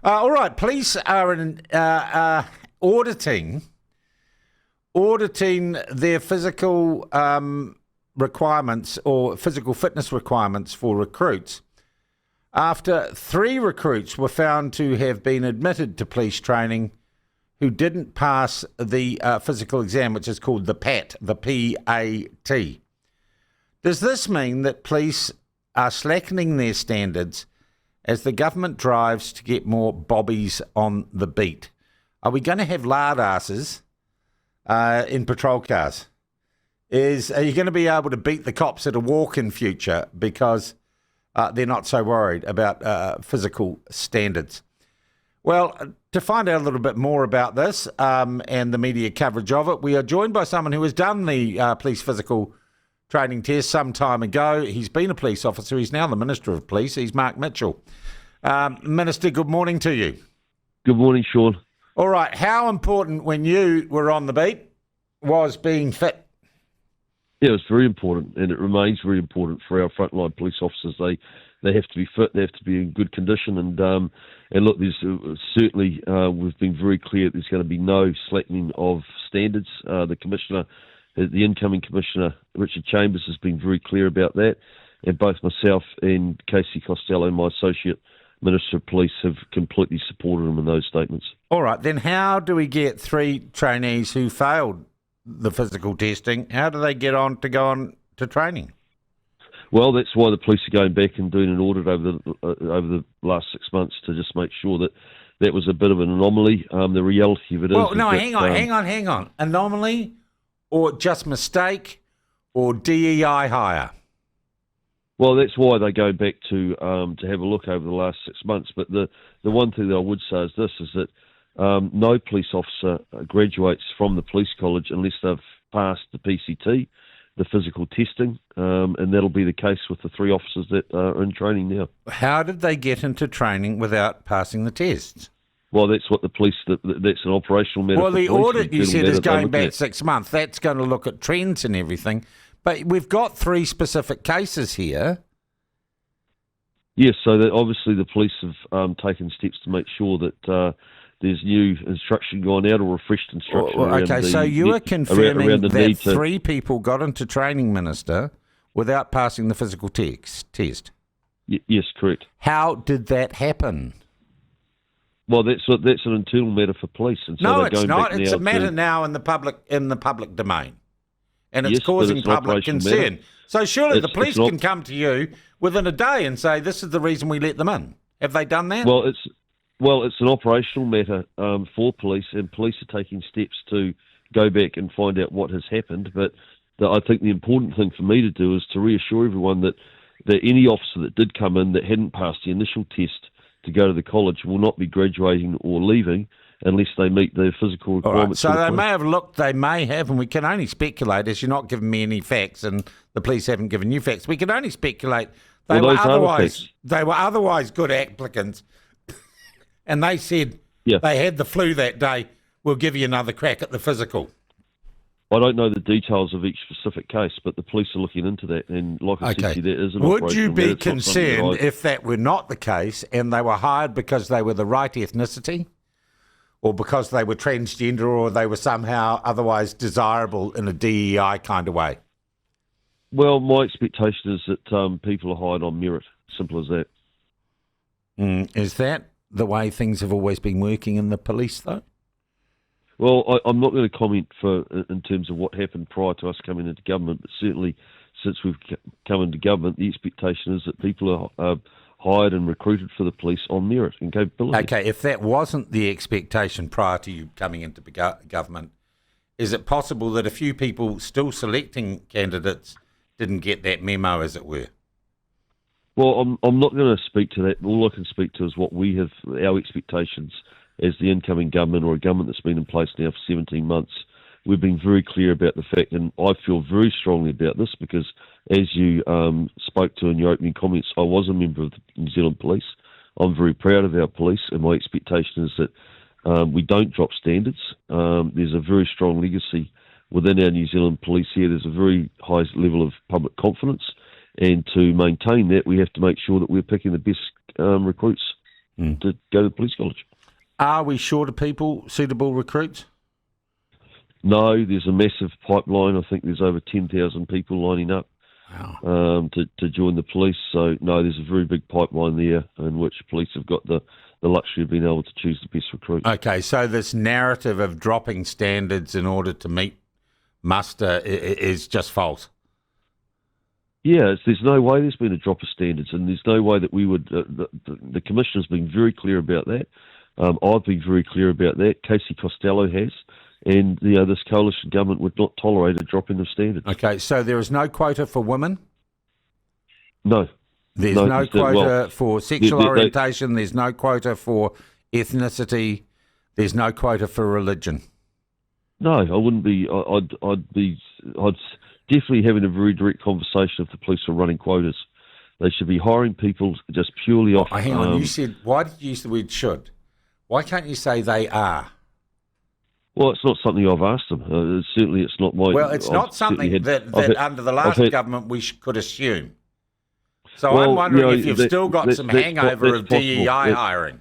All right, police are auditing their physical requirements or physical fitness requirements for recruits after 3 recruits were found to have been admitted to police training who didn't pass the physical exam, which is called the PAT, the P-A-T. Does this mean that police are slackening their standards as the government drives to get more bobbies on the beat? Are we going to have lard asses in patrol cars? Are you going to be able to beat the cops at a walk in future because they're not so worried about physical standards? Well, to find out a little bit more about this and the media coverage of it, we are joined by someone who has done the police physical training test some time ago. He's been a police officer. He's now the Minister of Police. He's Mark Mitchell. Minister, good morning to you. Good morning, Sean. All right. How important when you were on the beat was being fit? Yeah, it's very important, and it remains very important for our frontline police officers. They have to be fit, they have to be in good condition, and look, there's certainly we've been very clear there's going to be no slackening of standards. The commissioner, the incoming commissioner, Richard Chambers, has been very clear about that, and both myself and Casey Costello, my associate Minister of Police, have completely supported him in those statements. All right, then how do we get 3 trainees who failed the physical testing? How do they go on to training? Well, that's why the police are going back and doing an audit over the last 6 months to just make sure that was a bit of an anomaly. The reality of it hang on. Anomaly or just mistake or DEI hire? Well, that's why they go back to have a look over the last 6 months. But the one thing that I would say is this, is that no police officer graduates from the police college unless they've passed the PCT, the physical testing, and that'll be the case with the 3 officers that are in training now. How did they get into training without passing the tests? Well, that's what the police, that's an operational matter. Well, the audit you said is going back 6 months. That's going to look at trends and everything. But we've got 3 specific cases here. Yes, so that obviously the police have taken steps to make sure that there's new instruction gone out or refreshed instruction. Okay, so you are confirming that 3 people got into training, Minister, without passing the physical test? Yes, correct. How did that happen? Well, that's an internal matter for police. And so no, it's not. It's a matter now in the public domain. And it's causing public concern. Matter. So surely the police can come to you within a day and say, this is the reason we let them in. Have they done that? Well, it's an operational matter for police, and police are taking steps to go back and find out what has happened. But I think the important thing for me to do is to reassure everyone that any officer that did come in that hadn't passed the initial test to go to the college will not be graduating or leaving unless they meet the physical requirements. Right. So they may have looked, and we can only speculate, as you're not giving me any facts and the police haven't given you facts. We can only speculate they were otherwise good applicants, and they said they had the flu that day, we'll give you another crack at the physical. I don't know the details of each specific case, but the police are looking into that, and like I said to you, there is an operation. Would you be concerned if that were not the case and they were hired because they were the right ethnicity, or because they were transgender, or they were somehow otherwise desirable in a DEI kind of way? Well, my expectation is that people are hired on merit. Simple as that. Is that the way things have always been working in the police, though? Well, I'm not going to comment in terms of what happened prior to us coming into government, but certainly since we've come into government, the expectation is that people are hired and recruited for the police on merit and capability. Okay, if that wasn't the expectation prior to you coming into government, is it possible that a few people still selecting candidates didn't get that memo, as it were? Well, I'm not going to speak to that. All I can speak to is what we have, our expectations as the incoming government, or a government that's been in place now for 17 months. We've been very clear about the fact, and I feel very strongly about this because, as you spoke to in your opening comments, I was a member of the New Zealand Police. I'm very proud of our police, and my expectation is that we don't drop standards. There's a very strong legacy within our New Zealand Police here. There's a very high level of public confidence, and to maintain that, we have to make sure that we're picking the best recruits. to go to the police college. Are we short of people, suitable recruits? No, there's a massive pipeline. I think there's over 10,000 people lining up to join the police. So, no, there's a very big pipeline there in which police have got the luxury of being able to choose the best recruit. Okay, so this narrative of dropping standards in order to meet muster is just false. Yeah, there's no way there's been a drop of standards, and there's no way that we would. The Commissioner's been very clear about that. I've been very clear about that. Casey Costello has. And, this coalition government would not tolerate a dropping of standards. Okay, so there is no quota for women? No. There's no quota for sexual orientation. There's no quota for ethnicity. There's no quota for religion. No, I wouldn't be. I'd definitely having a very direct conversation if the police were running quotas. They should be hiring people just purely off. Hang on, you said, why did you use the word should? Why can't you say they are? Well, it's not something I've asked them. Certainly, it's not my. Well, it's not something that under the last government we could assume. So I'm wondering if you've still got some hangover of DEI hiring.